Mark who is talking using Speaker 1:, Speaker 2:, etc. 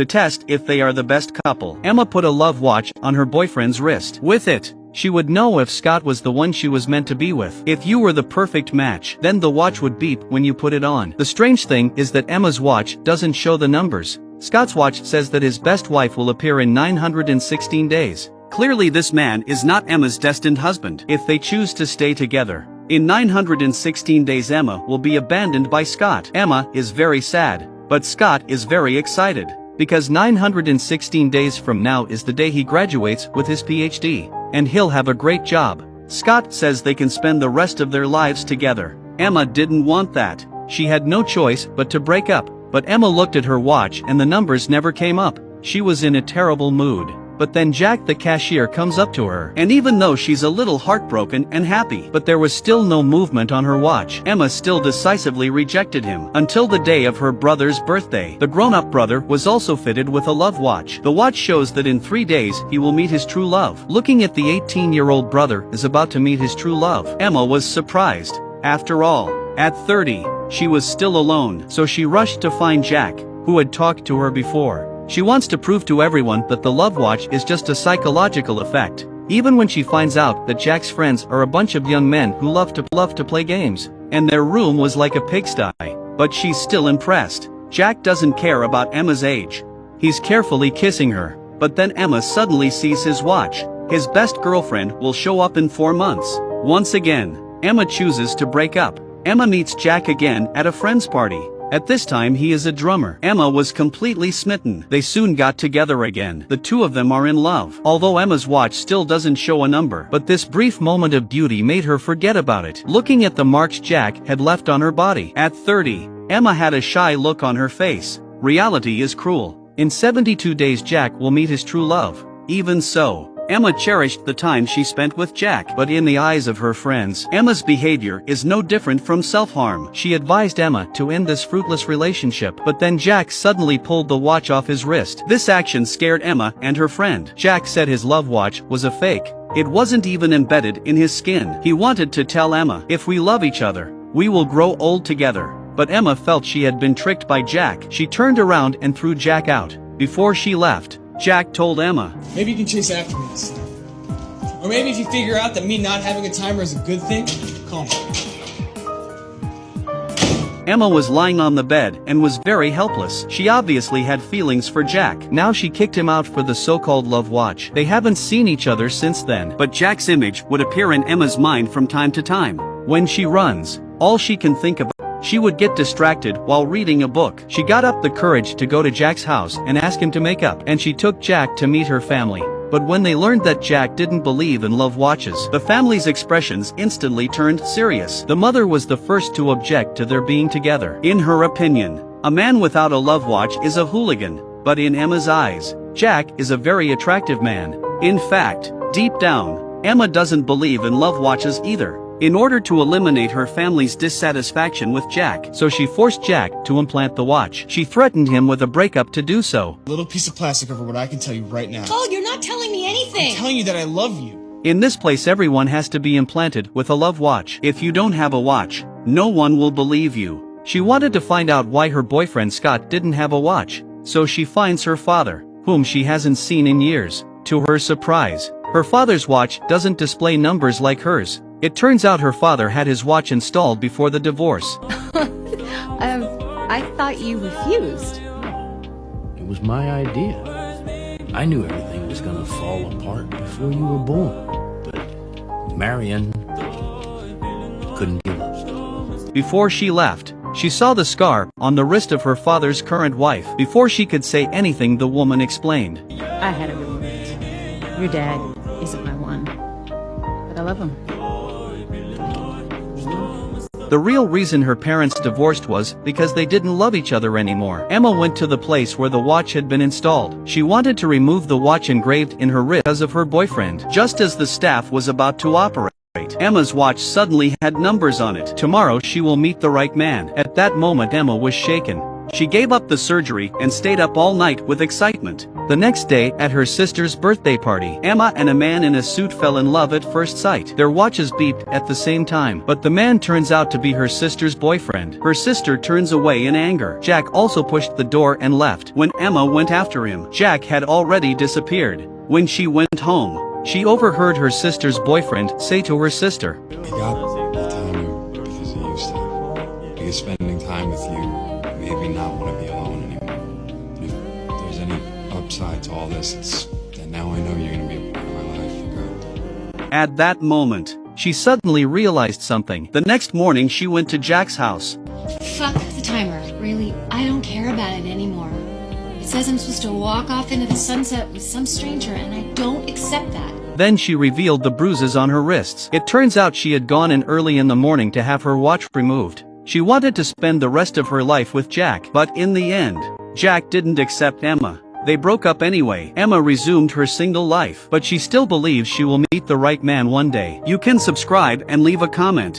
Speaker 1: to test if they are the best couple. Emma put a love watch on her boyfriend's wrist. With it, she would know if Scott was the one she was meant to be with. If you were the perfect match, then the watch would beep when you put it on. The strange thing is that Emma's watch doesn't show the numbers. Scott's watch says that his best wife will appear in 916 days. Clearly this man is not Emma's destined husband. If they choose to stay together, in 916 days Emma will be abandoned by Scott. Emma is very sad, but Scott is very excited, because 916 days from now is the day he graduates with his PhD. And he'll have a great job. Scott says they can spend the rest of their lives together. Emma didn't want that. She had no choice but to break up. But Emma looked at her watch and the numbers never came up. She was in a terrible mood. But then Jack the cashier comes up to her. And even though she's a little heartbroken and happy, but there was still no movement on her watch, Emma still decisively rejected him. Until the day of her brother's birthday. The grown-up brother was also fitted with a love watch. The watch shows that in 3 days he will meet his true love. Looking at the 18-year-old brother is about to meet his true love. Emma was surprised. After all, at 30, she was still alone. So she rushed to find Jack, who had talked to her before. She wants to prove to everyone that the love watch is just a psychological effect. Even when she finds out that Jack's friends are a bunch of young men who love to play games, and their room was like a pigsty. But she's still impressed. Jack doesn't care about Emma's age. He's carefully kissing her, but then Emma suddenly sees his watch. His best girlfriend will show up in 4 months. Once again, Emma chooses to break up. Emma meets Jack again at a friend's party. At this time he is a drummer. Emma was completely smitten. They soon got together again. The two of them are in love. Although Emma's watch still doesn't show a number. But this brief moment of beauty made her forget about it. Looking at the marks Jack had left on her body. At 30, Emma had a shy look on her face. Reality is cruel. In 72 days Jack will meet his true love. Even so, Emma cherished the time she spent with Jack. But in the eyes of her friends, Emma's behavior is no different from self-harm. She advised Emma to end this fruitless relationship. But then Jack suddenly pulled the watch off his wrist. This action scared Emma and her friend. Jack said his love watch was a fake. It wasn't even embedded in his skin. He wanted to tell Emma, if we love each other, we will grow old together. But Emma felt she had been tricked by Jack. She turned around and threw Jack out. Before she left, Jack told Emma,
Speaker 2: maybe you can chase after me this time. Or maybe if you figure out that me not having a timer is a good thing, call me.
Speaker 1: Emma was lying on the bed and was very helpless. She obviously had feelings for Jack. Now she kicked him out for the so-called love watch. They haven't seen each other since then. But Jack's image would appear in Emma's mind from time to time. When she runs, all she can think about. She would get distracted while reading a book. She got up the courage to go to Jack's house and ask him to make up. And she took Jack to meet her family. But when they learned that Jack didn't believe in love watches, the family's expressions instantly turned serious. The mother was the first to object to their being together. In her opinion, a man without a love watch is a hooligan. But in Emma's eyes, Jack is a very attractive man. In fact, deep down, Emma doesn't believe in love watches either. In order to eliminate her family's dissatisfaction with Jack, so she forced Jack to implant the watch. She threatened him with a breakup to do so.
Speaker 2: A little piece of plastic over what I can tell you right now.
Speaker 3: Oh, you're not telling me anything.
Speaker 2: I'm telling you that I love you.
Speaker 1: In this place everyone has to be implanted with a love watch. If you don't have a watch, no one will believe you. She wanted to find out why her boyfriend Scott didn't have a watch, so she finds her father, whom she hasn't seen in years. To her surprise, her father's watch doesn't display numbers like hers. It turns out her father had his watch installed before the divorce.
Speaker 3: I thought you refused.
Speaker 4: It was my idea. I knew everything was gonna fall apart before you were born. But Marion couldn't give up.
Speaker 1: Before she left, she saw the scar on the wrist of her father's current wife. Before she could say anything, the woman explained.
Speaker 3: I had a roommate. Your dad isn't my one, but I love him.
Speaker 1: The real reason her parents divorced was because they didn't love each other anymore. Emma went to the place where the watch had been installed. She wanted to remove the watch engraved in her wrist because of her boyfriend. Just as the staff was about to operate, Emma's watch suddenly had numbers on it. Tomorrow she will meet the right man. At that moment Emma was shaken. She gave up the surgery and stayed up all night with excitement. The next day, at her sister's birthday party, Emma and a man in a suit fell in love at first sight. Their watches beeped at the same time, but the man turns out to be her sister's boyfriend. Her sister turns away in anger. Jack also pushed the door and left. When Emma went after him, Jack had already disappeared. When she went home, she overheard her sister's boyfriend say to her sister,
Speaker 5: I got the timer because of you, Steph. Because spending time with you made me not want to be alone anymore. And if there's any upside to all this, it's that now I know you're going to be a part of my life, okay?
Speaker 1: At that moment, she suddenly realized something. The next morning she went to Jack's house.
Speaker 6: Fuck the timer. Really, I don't care about it anymore. It says I'm supposed to walk off into the sunset with some stranger, and I don't accept that.
Speaker 1: Then she revealed the bruises on her wrists. It turns out she had gone in early in the morning to have her watch removed. She wanted to spend the rest of her life with Jack, but in the end, Jack didn't accept Emma. They broke up anyway. Emma resumed her single life, but she still believes she will meet the right man one day. You can subscribe and leave a comment.